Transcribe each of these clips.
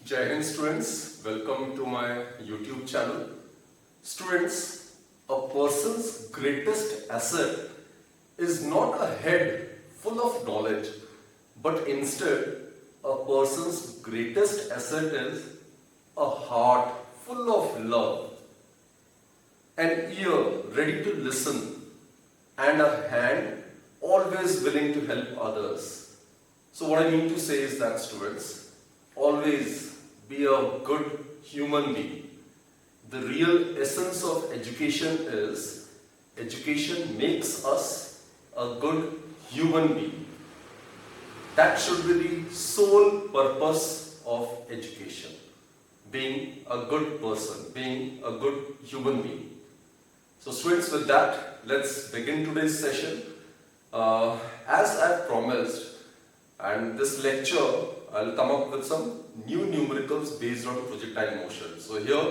Jai Hind students, welcome to my YouTube channel. Students, a person's greatest asset is not a head full of knowledge, but instead a person's greatest asset is a heart full of love, an ear ready to listen, and a hand always willing to help others. So what I mean to say is that students, always be a good human being. The real essence of education is education makes us a good human being. That should be the sole purpose of education. Being a good person, being a good human being. So students, with that, let's begin today's session. As I promised, and this lecture, I'll come up with some new numericals based on projectile motion. So here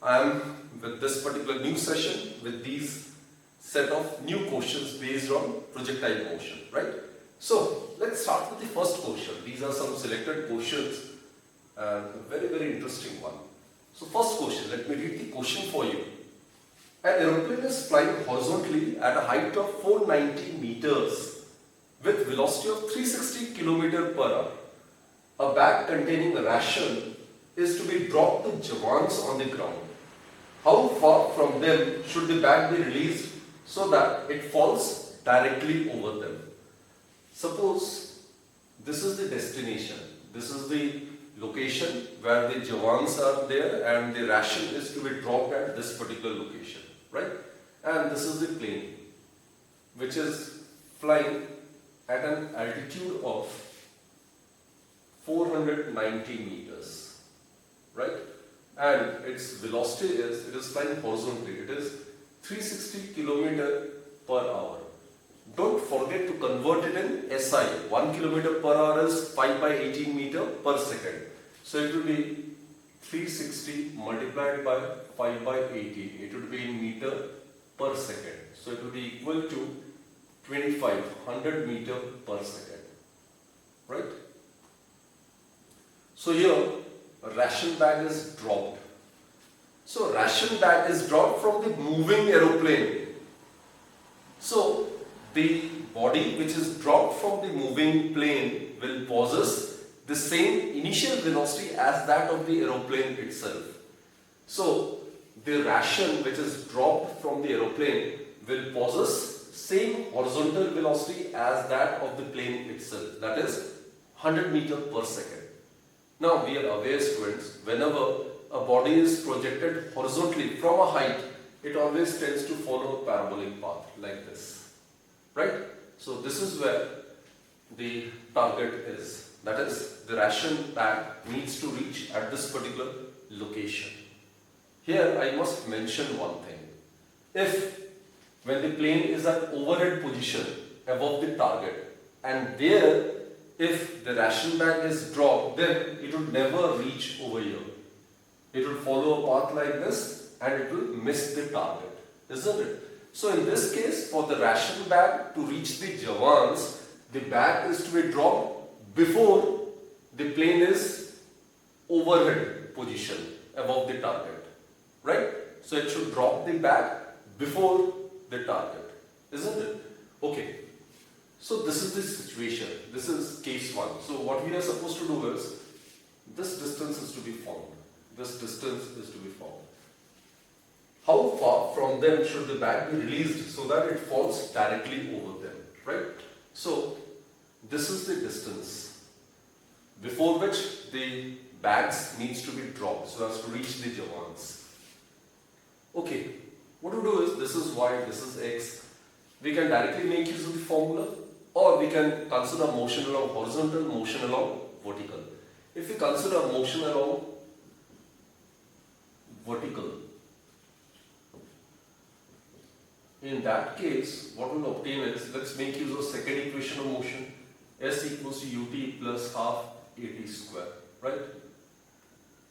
I am with this particular new session with these set of new questions based on projectile motion, right? So let's start with the first question. These are some selected questions and a very interesting one. So first question, let me read the question for you. An aeroplane is flying horizontally at a height of 490 meters with velocity of 360 km per hour. A bag containing a ration is to be dropped to jawans on the ground. How far from them should the bag be released so that it falls directly over them? Suppose this is the destination, this is the location where the jawans are there and the ration is to be dropped at this particular location, right? And this is the plane which is flying at an altitude of 490 meters, right? And its velocity is, it is flying horizontally, it is 360 km per hour. Don't forget to convert it in SI. 1 km per hour is 5 by 18 meter per second. So it will be 360 multiplied by 5 by 18. It would be in meter per second. So it will be equal to 2500 meter per second, right? So here a ration bag is dropped. So ration bag is dropped from the moving aeroplane. So the body which is dropped from the moving plane will possess the same initial velocity as that of the aeroplane itself. So the ration which is dropped from the aeroplane will possess same horizontal velocity as that of the plane itself, that is 100 meter per second. Now we are aware, students, whenever a body is projected horizontally from a height, it always tends to follow a parabolic path like this, right? So this is where the target is, that is the ration bag needs to reach at this particular location. Here I must mention one thing. If when the plane is at overhead position above the target, and there if the ration bag is dropped, then it would never reach over here. It will follow a path like this and it will miss the target, isn't it? So in this case, for the ration bag to reach the jawans, the bag is to be dropped before the plane is overhead position above the target, right? So it should drop the bag before the target, isn't it? Okay. So this is the situation. This is case 1. So what we are supposed to do is, this distance is to be found. This distance is to be found. How far from them should the bag be released so that it falls directly over them, right? So this is the distance before which the bags needs to be dropped so as to reach the jawans. Okay, what to do is, this is y, this is x. We can directly make use of the formula, or we can consider motion along horizontal, motion along vertical. If we consider motion along vertical, in that case, what we'll obtain is, let's make use of second equation of motion, s equals to ut plus half at square, right?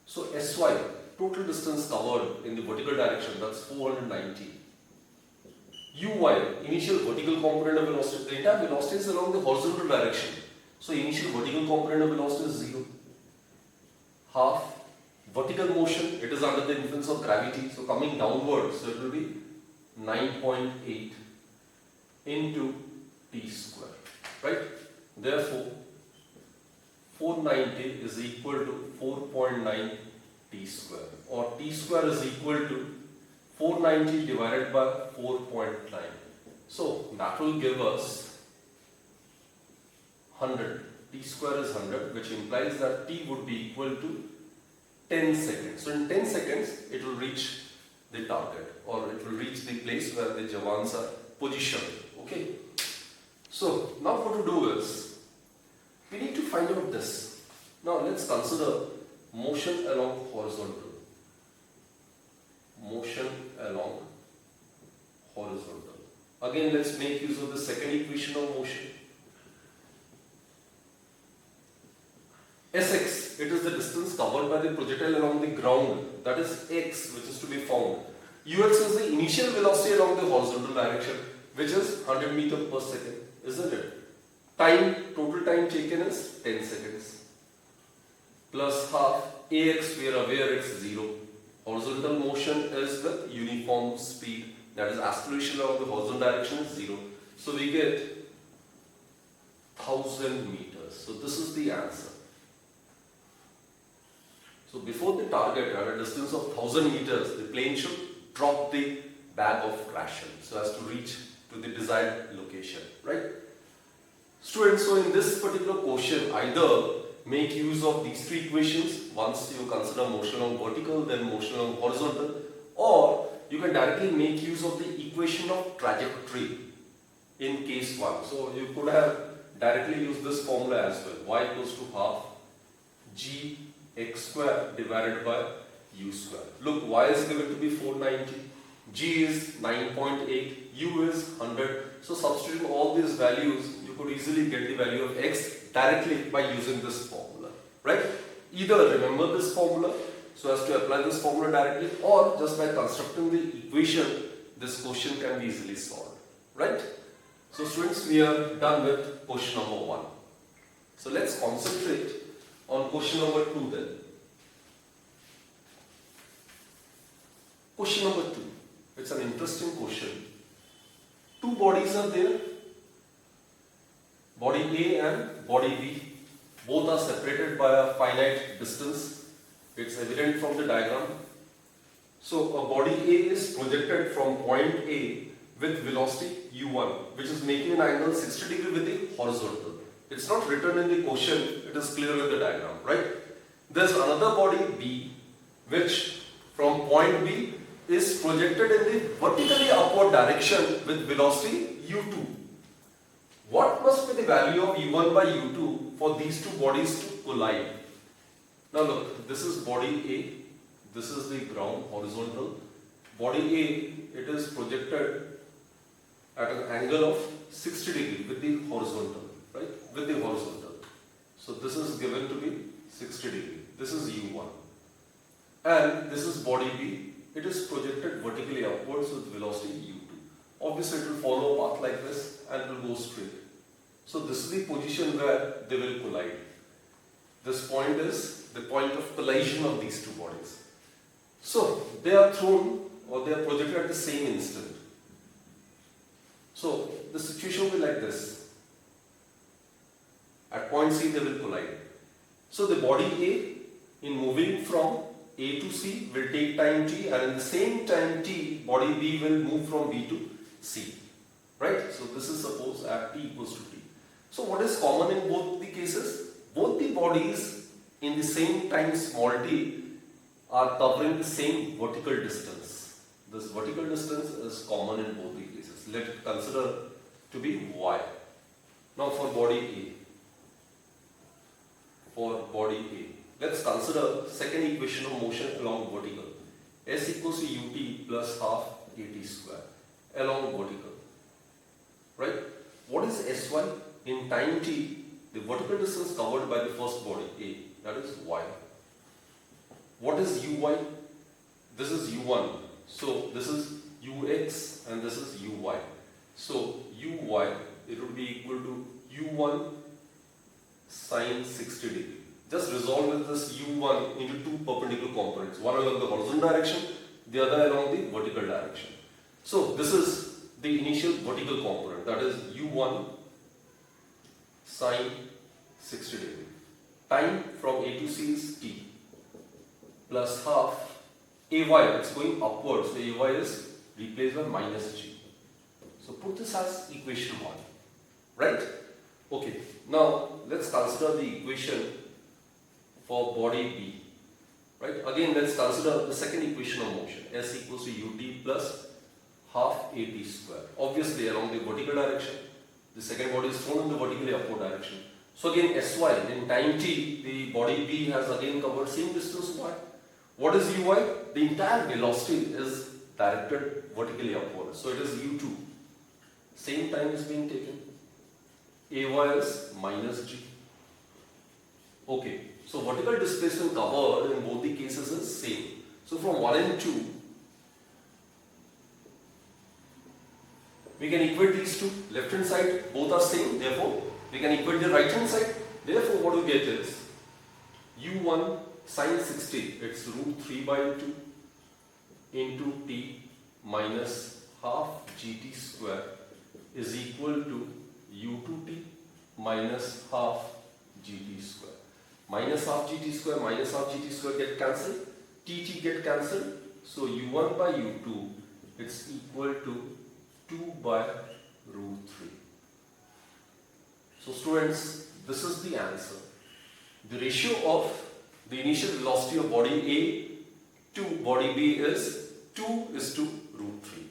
So sy, total distance covered in the vertical direction, that's 490. Uy, initial vertical component of velocity, the entire velocity is along the horizontal direction. So initial vertical component of velocity is 0. half. Vertical motion, it is under the influence of gravity, so coming downwards, so it will be 9.8 into t square, right? Therefore, 490 is equal to 4.9 t square, or t square is equal to 490 divided by 4.9. So that will give us 100. T square is 100, which implies that t would be equal to 10 seconds. So in 10 seconds, it will reach the target, or it will reach the place where the jawans are positioned. Okay. So now what to do is, we need to find out this. Now let's consider motion along horizontal. Motion along horizontal. Again, let's make use of the second equation of motion. Sx, it is the distance covered by the projectile along the ground, that is x, which is to be found. Ux is the initial velocity along the horizontal direction, which is 100 meters per second, isn't it? Time, total time taken is 10 seconds. Plus half, Ax, we are aware it's 0. Horizontal motion is with uniform speed, that is acceleration along the horizontal direction is 0. So we get 1000 meters. So this is the answer. So before the target at a distance of 1000 meters, the plane should drop the bag of ration so as to reach to the desired location, right? Students, so in this particular question, either make use of these three equations once you consider motion along vertical, then motion along horizontal, or you can directly make use of the equation of trajectory in case 1. So you could have directly used this formula as well. Y equals to half g x square divided by u square. Look, y is given to be 490, g is 9.8, u is 100. So substituting all these values, you could easily get the value of x directly by using this formula, right? Either remember this formula so as to apply this formula directly, or just by constructing the equation, this question can be easily solved, right? So students, we are done with question number 1. So let's concentrate on question number 2 then. Question number 2. It's an interesting question. Two bodies are there. Body A and body B. Both are separated by a finite distance. It's evident from the diagram. So a body A is projected from point A with velocity u1, which is making an angle 60 degrees with the horizontal. It's not written in the question, it is clear in the diagram, right? There's another body B, which from point B is projected in the vertically upward direction with velocity u2. What must be the value of u1 by u2 for these two bodies to collide? Now look, this is body A, this is the ground, horizontal. Body A, it is projected at an angle of 60 degrees with the horizontal, right? With the horizontal. So this is given to be 60 degrees. This is u1. And this is body B. It is projected vertically upwards with velocity u2. Obviously it will follow a path like this and it will go straight. So this is the position where they will collide. This point is the point of collision of these two bodies. So they are thrown or they are projected at the same instant. So the situation will be like this. At point C they will collide. So the body A, in moving from A to C, will take time t, and in the same time t, body B will move from B to C. Right? So this is suppose at t equals to t. So what is common in both the cases? Both the bodies in the same time small t are covering the same vertical distance. This vertical distance is common in both the cases. Let it consider to be y. Now for body A. For body A, let's consider second equation of motion along vertical. S equals to ut plus half at square along vertical. Right? What is Sy? In time t, the vertical distance covered by the first body A, that is y. What is uy? This is u1. So this is ux and this is uy. So uy, it would be equal to u1 sine 60 degree. just resolve with this u1 into two perpendicular components, one along the horizontal direction, the other along the vertical direction. So this is the initial vertical component, that is u1 sine 60 degree. Time from A to C is t plus half ay, it's going upwards, so ay is replaced by minus g. So put this as equation 1, right? Okay, now let's consider the equation for body B, right? Again, let's consider the second equation of motion, S equals to ut plus half at square. Obviously along the vertical direction, the second body is thrown in the vertically upward direction. So again sy, in time t, the body B has again covered same distance y. What is uy? The entire velocity is directed vertically upward. So it is u2. Same time is being taken. Ay is minus g. Okay, so vertical displacement covered in both the cases is same. So from 1 and 2, we can equate these two. Left hand side, both are same, therefore we can equate the right hand side. Therefore what we get is u1 sine 60, it's root 3 by 2 into t minus half gt square is equal to u2t minus half gt square. Minus half gt square get cancelled, tt get cancelled, so u1 by u2 it's equal to 2 by root 3. So students, this is the answer. The ratio of the initial velocity of body A to body B is 2 is to root 3.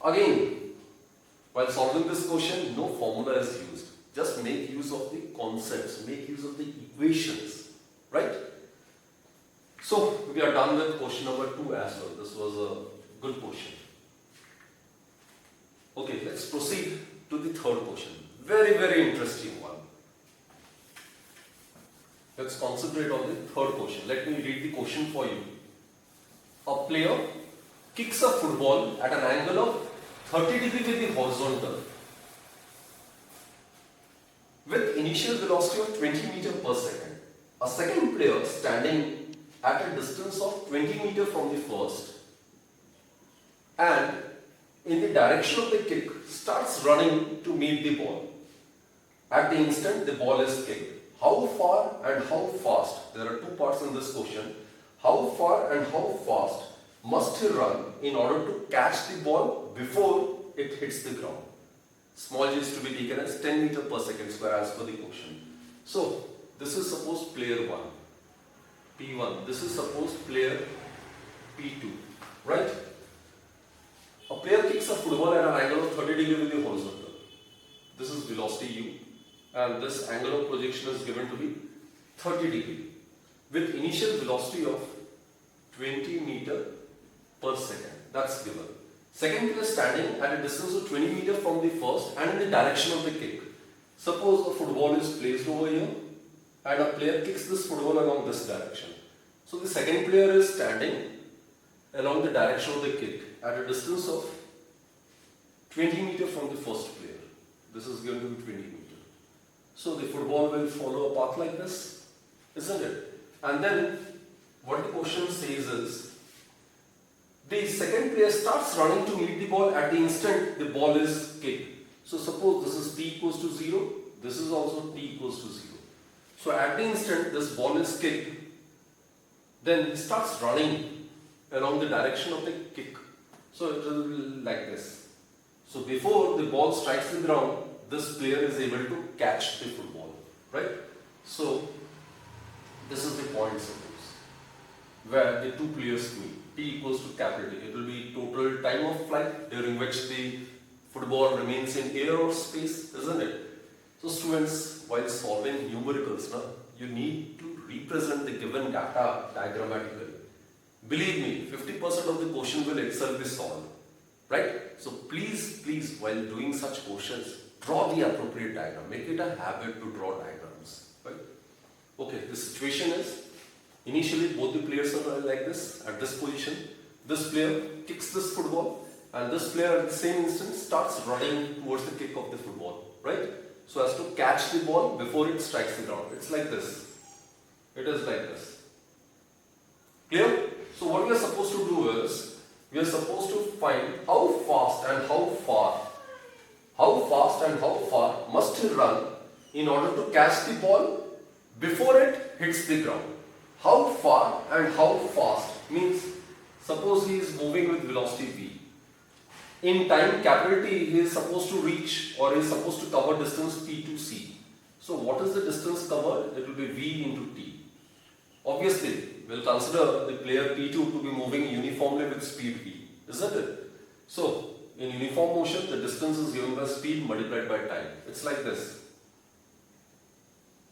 Again, while solving this question, no formula is used. Just make use of the concepts, make use of the equations, right? So we are done with question number 2 as well. This was a good question. Okay, let's proceed to the third question. Very, very interesting one. Let's concentrate on the third question. Let me read the question for you. A player kicks a football at an angle of 30 degrees with the horizontal with initial velocity of 20 meters per second. A second player standing at a distance of 20 meters from the first and in the direction of the kick starts running to meet the ball. At the instant the ball is kicked. How far and how fast? There are two parts in this question. How far and how fast must he run in order to catch the ball before it hits the ground? Small g is to be taken as 10 meters per second square as per the question. So this is suppose player 1, P1. This is suppose player P2, right? A player kicks a football at an angle of 30 degrees with the horizontal. This is velocity u, and this angle of projection is given to be 30 degrees with initial velocity of 20 meters per second. That's given. Second player standing at a distance of 20 meters from the first and in the direction of the kick. Suppose a football is placed over here and a player kicks this football along this direction. So the second player is standing along the direction of the kick at a distance of 20 meters from the first player. This is going to be 20 meters. So the football will follow a path like this, isn't it? And then what the question says is, the second player starts running to meet the ball at the instant the ball is kicked. So suppose this is t equals to 0, this is also t equals to 0. So at the instant this ball is kicked, then he starts running along the direction of the kick. So it will be like this. So before the ball strikes the ground, this player is able to catch the football, right? So this is the point suppose, where the two players meet. T equals to capital T. It will be total time of flight during which the football remains in air or space, isn't it? So students, while solving numericals, you need to represent the given data diagrammatically. Believe me, 50% of the question will itself be solved, right? So please, while doing such questions, draw the appropriate diagram. Make it a habit to draw diagrams, right? Okay, the situation is, initially both the players are like this, at this position. This player kicks this football and this player at the same instant starts running towards the kick of the football, right? So as to catch the ball before it strikes the ground. It's like this. It is like this. Clear? So what we are supposed to do is, we are supposed to find how fast and how far must he run in order to catch the ball before it hits the ground. How far and how fast means, suppose he is moving with velocity v. In time capital T, he is supposed to reach, or he is supposed to cover distance p to c. So what is the distance covered? It will be v into t. Obviously, we will consider the player P2 to be moving uniformly with speed v, isn't it? So in uniform motion, the distance is given by speed multiplied by time. It's like this.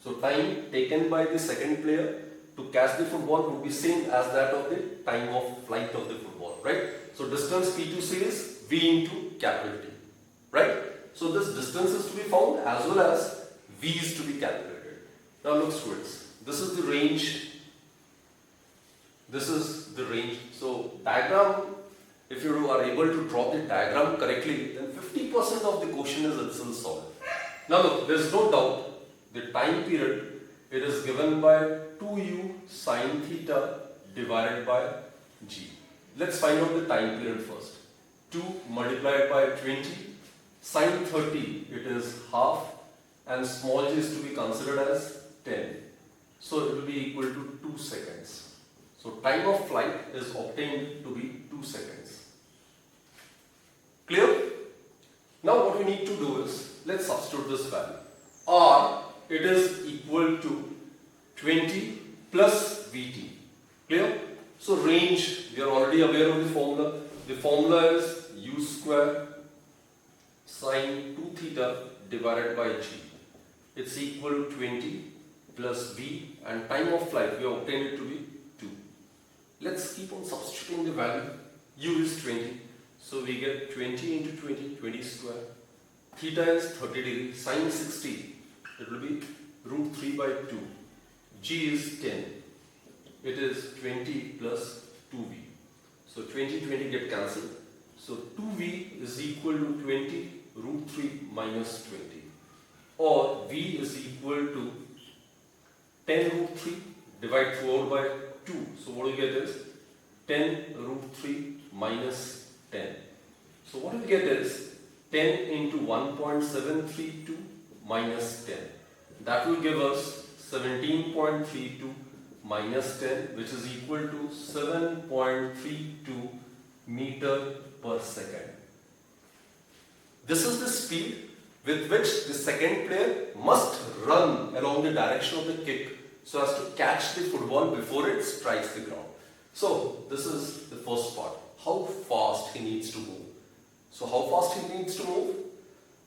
So time taken by the second player to catch the football would be same as that of the time of flight of the football, right? So distance P2C is v into capital T, right? So this distance is to be found as well as v is to be calculated. Now look students, this is the range. This is the range. So diagram, if you are able to draw the diagram correctly, then 50% of the question is itself solved. Now look, there is no doubt, the time period, it is given by 2u sine theta divided by g. Let's find out the time period first. 2 multiplied by 20, sine 30, it is half, and small g is to be considered as 10. So it will be equal to 2 seconds. So time of flight is obtained to be 2 seconds. Clear? Now what we need to do is, let's substitute this value. R, it is equal to 20 plus Vt. Clear? So range, we are already aware of the formula. The formula is u square sine 2 theta divided by g. It's equal to 20 plus v, and time of flight, we obtain it to be 2. Let's keep on substituting the value. U is 20. So we get 20 into 20, 20 square. Theta is 30 degrees, sine 60. It will be root 3 by 2. G is 10. It is 20 plus 2v. So 20, 20 get cancelled. So 2v is equal to 20 root 3 minus 20. Or v is equal to 10 root 3 divide 4 by 2. So what we get is 10 root 3 minus 10. So what we get is 10 into 1.732 minus 10. That will give us 17.32 minus 10, which is equal to 7.32 meter per second. This is the speed with which the second player must run along the direction of the kick so as to catch the football before it strikes the ground. So this is the first part, how fast he needs to move. So how fast he needs to move?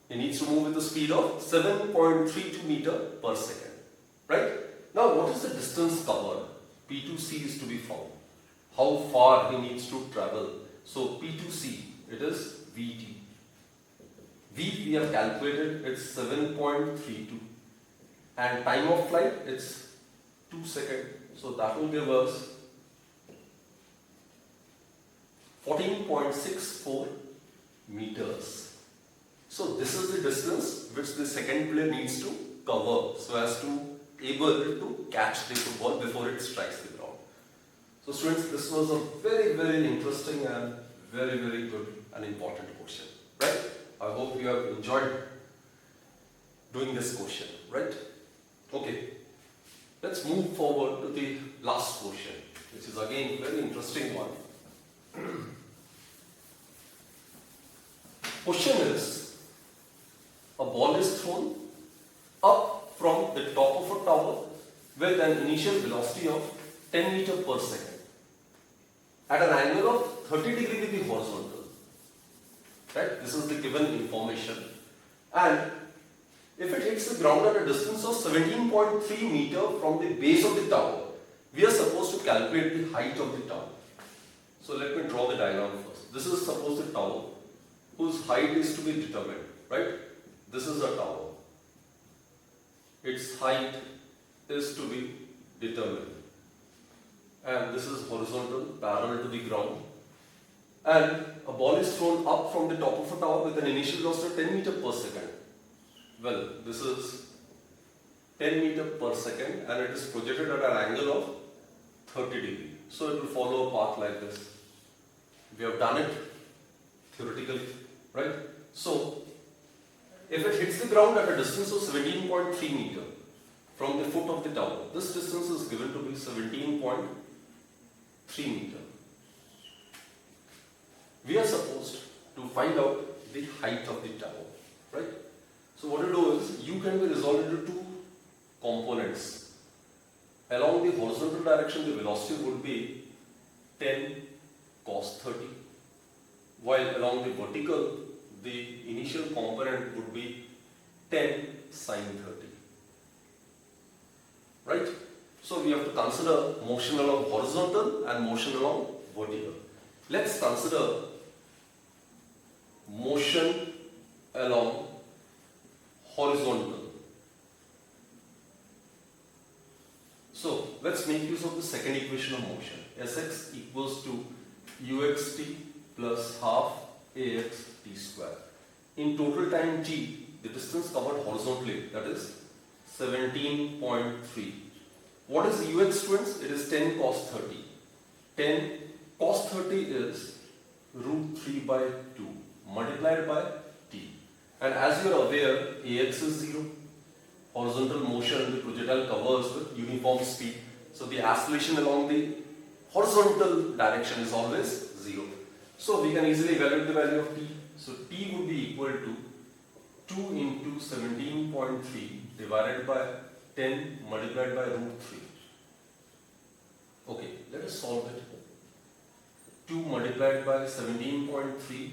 He needs to move with the speed of 7.32 meter per second, right? Now what is the distance covered? P2C is to be found. How far he needs to travel? So P2C, it is Vt. V we have calculated, it's 7.32, and time of flight, it's 2 seconds. So that will give us 14.64 meters. So this is the distance which the second player needs to cover so as to able to catch the football before it strikes the ground. So students, this was a very, very interesting and very, very good and important question, right? I hope you have enjoyed doing this question, right? Okay, let's move forward to the last question, which is again a very interesting one. Question is, a ball is thrown up from the top of a tower with an initial velocity of 10 meters per second at an angle of 30 degrees with the horizontal. Right? This is the given information. And if it hits the ground at a distance of 17.3 meters from the base of the tower, we are supposed to calculate the height of the tower. So let me draw the diagram first. This is suppose the tower whose height is to be determined, right? This is a tower. Its height is to be determined. And this is horizontal, parallel to the ground. And a ball is thrown up from the top of a tower with an initial velocity of 10 meters per second. Well, this is 10 meter per second and it is projected at an angle of 30 degree. So it will follow a path like this. We have done it theoretically, right? So if it hits the ground at a distance of 17.3 meter from the foot of the tower, this distance is given to be 17.3 meter. We are supposed to find out the height of the tower, right? So what you do is, you can be resolved into two components. Along the horizontal direction, the velocity would be 10 cos 30, while along the vertical, the initial component would be 10 sin 30. Right? So we have to consider motion along horizontal and motion along vertical. Let's consider motion along horizontal. So let's make use of the second equation of motion. Sx equals to uxt plus half ax t square. In total time t, the distance covered horizontally, that is 17.3. What is ux, students? It is 10 cos 30. 10 cos 30 is root 3 by 2 multiplied by t. And as you are aware, ax is 0. Horizontal motion, the projectile covers with uniform speed. So the acceleration along the horizontal direction is always 0. So we can easily evaluate the value of t. So t would be equal to 2 into 17.3 divided by 10 multiplied by root 3. Okay, let us solve it. 2 multiplied by 17.3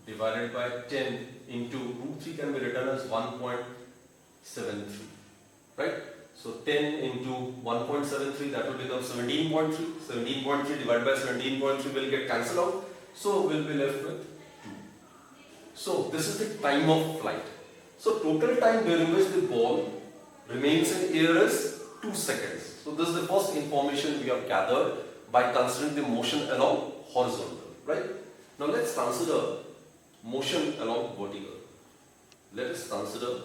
divided by 10 into root 3 can be written as 1.73. Right? So 10 into 1.73, that will become 17.3. 17.3 divided by 17.3 will get cancelled out. So we'll be left with 2. So this is the time of flight. So total time during which the ball remains in air is 2 seconds. So this is the first information we have gathered by considering the motion along horizontal. Right? Now let's consider motion along vertical. Let us consider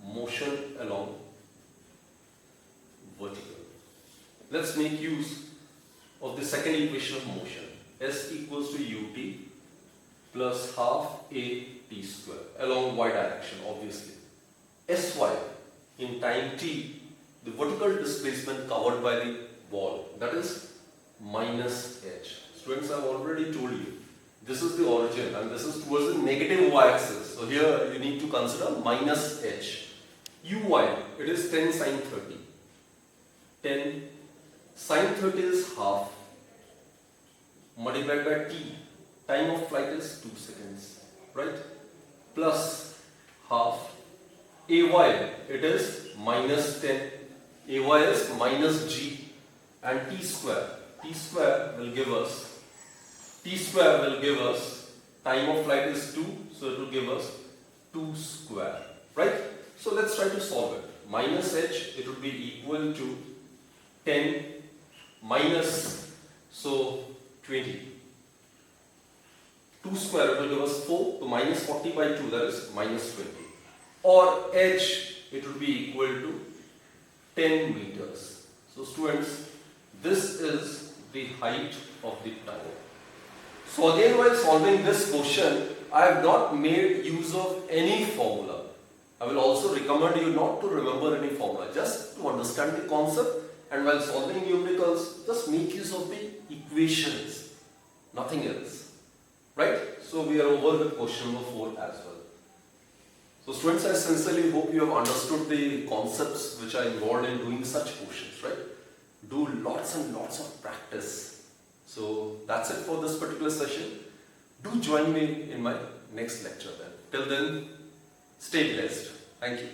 motion along vertical. Let's make use of the second equation of motion. S equals to ut plus half a t square along y direction, obviously. Sy in time t, the vertical displacement covered by the ball, that is minus h. Students, I have already told you, this is the origin and this is towards the negative y-axis. So here you need to consider minus h. Uy, it is 10 sin 30. 10 sin 30 is half multiplied by t. Time of flight is 2 seconds. Right? Plus half. Ay, it is minus 10. Ay is minus g. And t square. T square will give us time of flight is 2, so it will give us 2 square. Right? So let's try to solve it. Minus h, it would be equal to 10 minus, so 20. 2 square, it will give us 4, so minus 40 by 2, that is minus 20. Or h, it would be equal to 10 meters. So students, this is the height of the tower. So again, while solving this question, I have not made use of any formula. I will also recommend you not to remember any formula, just to understand the concept, and while solving numericals, just make use of the equations, nothing else. Right? So we are over with question number 4 as well. So students, I sincerely hope you have understood the concepts which are involved in doing such questions, right? Do lots and lots of practice. So that's it for this particular session. Do join me in my next lecture then. Till then, stay blessed. Thank you.